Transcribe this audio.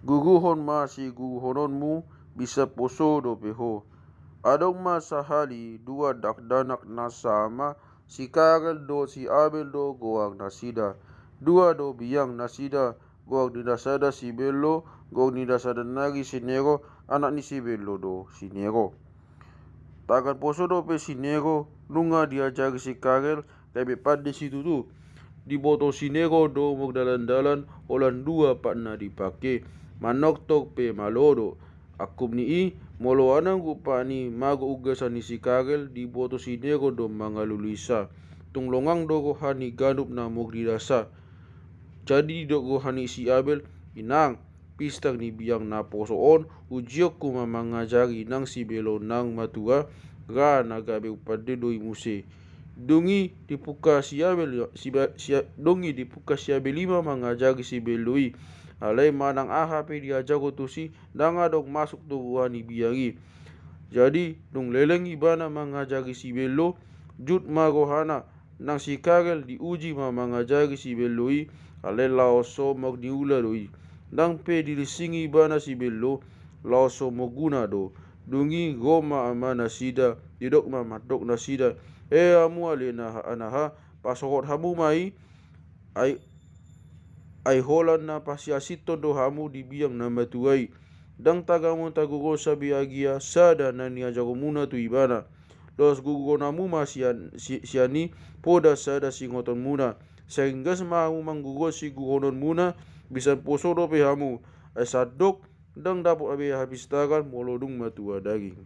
Guguhon ma si guguhononmu bisa poso do peho. Adong ma sahali dua dakdanak na sama si Karel do si Abel do goag nasida. Dua do biyang nasida goag dinasada si Bello goag dinasada nagi si Nero anak ni si Bello do si Nero. Takan poso do pe si Nero nunga diajari si Karel kaya pade si tutu. Diboto si Nero do magdalan-dalan olan dua pak na dipake. Manoktok pe malodo. Akum ni I molo anang kupani mago ugasan ni si Karel diboto si Nero do mangalulisa. Tunglongang do ko hani ganup na mogdidasa. Jadi do ko hani si Abel inang pistag ni biyang na posoon ujiok ko mamangajari nang si Belo nang matua ga nagabe upade doi muse. Dongi dipuka si Abel dongi dipuka si Abel lima mangajari si Beloi. Alay manang ahape diajago tu si danga dok masuk tu wani biyangi. Jadi dong leleng ibana mangajari si Bello jut magohana nang si Karel diuji mangajari si Belloi alay laoso magniula doi. Dang pe dilisingi ibana si Bello laoso moguna do. Dungi goma amana sida didok mamadok na sida. Amu alena anaha pasokot hamu mai ay holan na pasiasito do hamu di biyang na matuay. Dang tagamu tagugo sa biagia sada na niajago muna tu ibana. Los gugo namu siani poda sada singoton muna. Sehingga semamu manggugo si gugonon muna bisa poso do pe hamu. Ay sadok dang dapat abe habis tagan molodung matua daging.